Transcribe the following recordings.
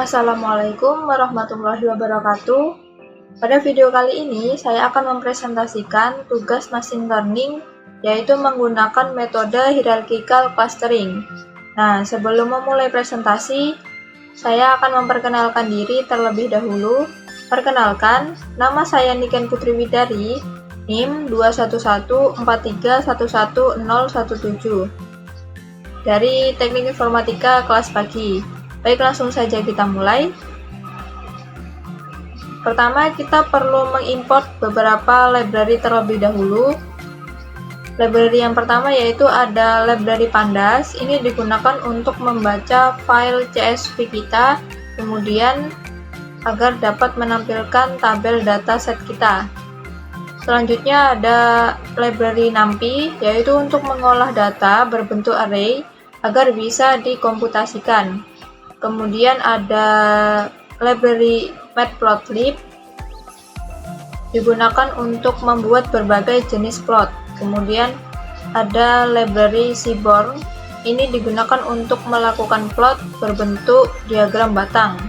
Assalamualaikum warahmatullahi wabarakatuh. Pada video kali ini, saya akan mempresentasikan tugas machine learning, yaitu menggunakan metode hierarchical clustering. Nah, sebelum memulai presentasi, saya akan memperkenalkan diri terlebih dahulu. Perkenalkan, nama saya Niken Putri Widari, NIM 21143111017 dari Teknik Informatika kelas pagi. Baik, langsung saja kita mulai. Pertama, kita perlu mengimport beberapa library terlebih dahulu. Library yang pertama yaitu ada library Pandas. Ini digunakan untuk membaca file CSV kita, kemudian agar dapat menampilkan tabel dataset kita. Selanjutnya ada library NumPy, yaitu untuk mengolah data berbentuk array agar bisa dikomputasikan. Kemudian ada library Matplotlib, digunakan untuk membuat berbagai jenis plot. Kemudian ada library Seaborn, ini digunakan untuk melakukan plot berbentuk diagram batang.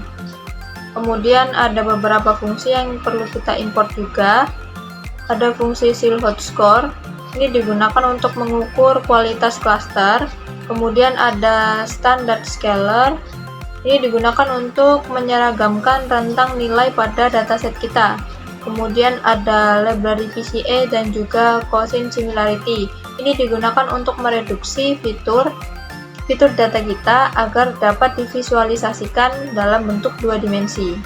Kemudian ada beberapa fungsi yang perlu kita import juga. Ada fungsi silhouette-score, ini digunakan untuk mengukur kualitas cluster. Kemudian ada standard scaler, ini digunakan untuk menyeragamkan rentang nilai pada dataset kita. Kemudian ada library PCA dan juga Gaussian similarity. Ini digunakan untuk mereduksi fitur data kita agar dapat divisualisasikan dalam bentuk dua dimensi.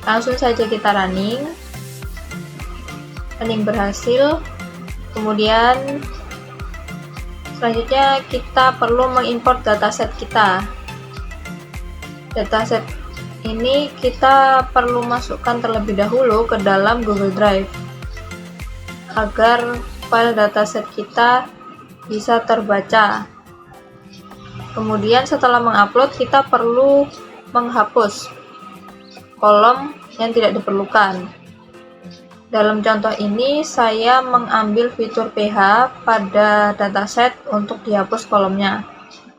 Langsung saja kita running berhasil. Kemudian selanjutnya kita perlu mengimport dataset kita. Dataset ini kita perlu masukkan terlebih dahulu ke dalam Google Drive agar file dataset kita bisa terbaca. Kemudian setelah mengupload, kita perlu menghapus kolom yang tidak diperlukan. Dalam contoh ini, saya mengambil fitur PH pada dataset untuk dihapus kolomnya.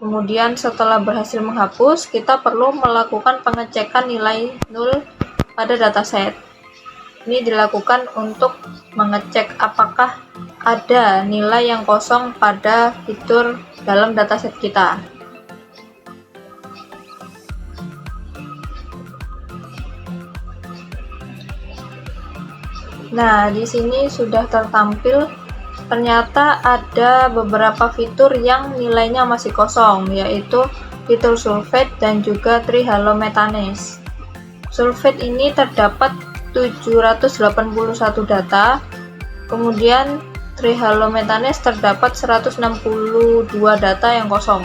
Kemudian setelah berhasil menghapus, kita perlu melakukan pengecekan nilai 0 pada dataset. Ini dilakukan untuk mengecek apakah ada nilai yang kosong pada fitur dalam dataset kita. Nah, di sini sudah tertampil. Ternyata ada beberapa fitur yang nilainya masih kosong, yaitu fitur sulfate dan juga trihalomethanes. Sulfate ini terdapat 781 data, kemudian trihalomethanes terdapat 162 data yang kosong.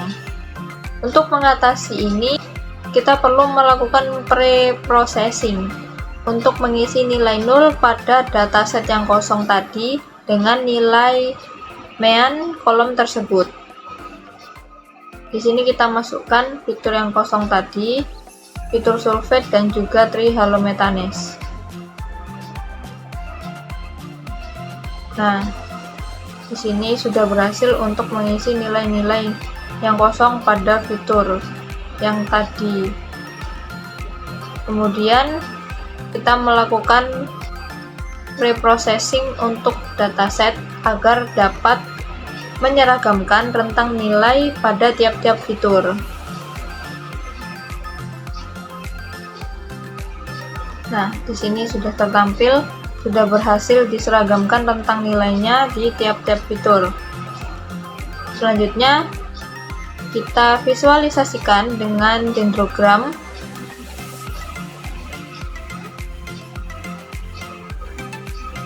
Untuk mengatasi ini, kita perlu melakukan pre-processing untuk mengisi nilai 0 pada dataset yang kosong tadi dengan nilai mean kolom tersebut. Di sini kita masukkan fitur yang kosong tadi, fitur sulfate dan juga trihalomethanes. Nah, di sini sudah berhasil untuk mengisi nilai-nilai yang kosong pada fitur yang tadi. Kemudian kita melakukan preprocessing untuk dataset agar dapat menyeragamkan rentang nilai pada tiap-tiap fitur. Nah, di sini sudah tertampil, sudah berhasil diseragamkan rentang nilainya di tiap-tiap fitur. Selanjutnya, kita visualisasikan dengan dendrogram.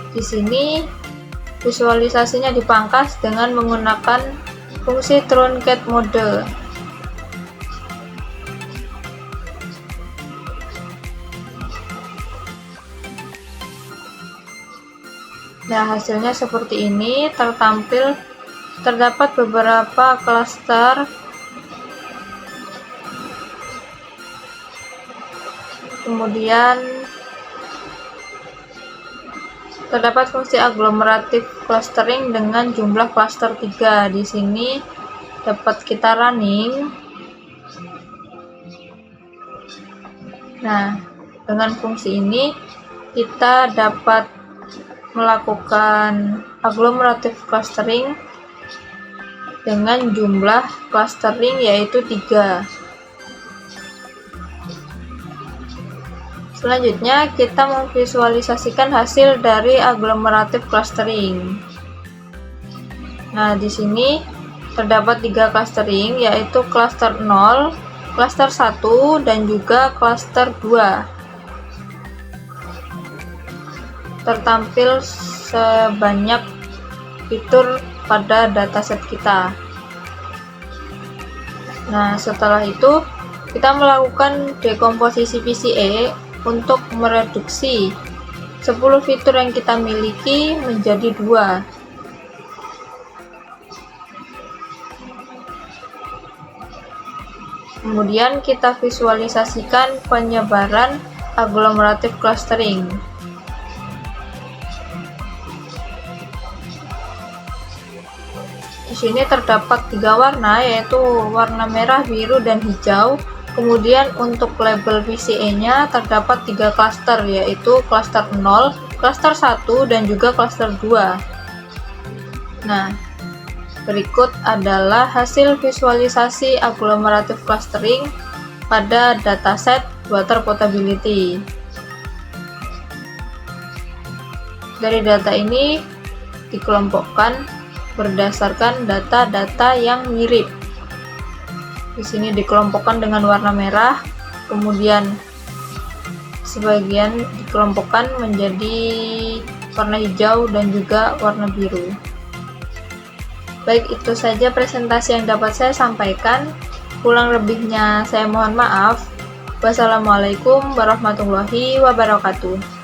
Di sini visualisasinya dipangkas dengan menggunakan fungsi truncate mode. Nah, hasilnya seperti ini, terdapat beberapa klaster, kemudian terdapat fungsi aglomeratif clustering dengan jumlah cluster 3. Di sini dapat kita running. Nah, dengan fungsi ini kita dapat melakukan agglomerative clustering dengan jumlah clustering yaitu 3. Selanjutnya, kita memvisualisasikan hasil dari agglomerative clustering. Nah, di sini terdapat 3 clustering, yaitu cluster 0, cluster 1, dan juga cluster 2. Tertampil sebanyak fitur pada dataset kita. Nah, setelah itu kita melakukan dekomposisi PCA untuk mereduksi 10 fitur yang kita miliki menjadi 2. Kemudian kita visualisasikan penyebaran agglomerative clustering. Di sini terdapat 3 warna, yaitu warna merah, biru, dan hijau. Kemudian untuk label PCA-nya terdapat 3 cluster, yaitu cluster 0, cluster 1, dan juga cluster 2. Nah, berikut adalah hasil visualisasi agglomerative clustering pada dataset water potability. Dari data ini dikelompokkan berdasarkan data-data yang mirip. Di sini dikelompokkan dengan warna merah, kemudian sebagian dikelompokkan menjadi warna hijau dan juga warna biru. Baik, itu saja presentasi yang dapat saya sampaikan. Kurang lebihnya saya mohon maaf. Wassalamualaikum warahmatullahi wabarakatuh.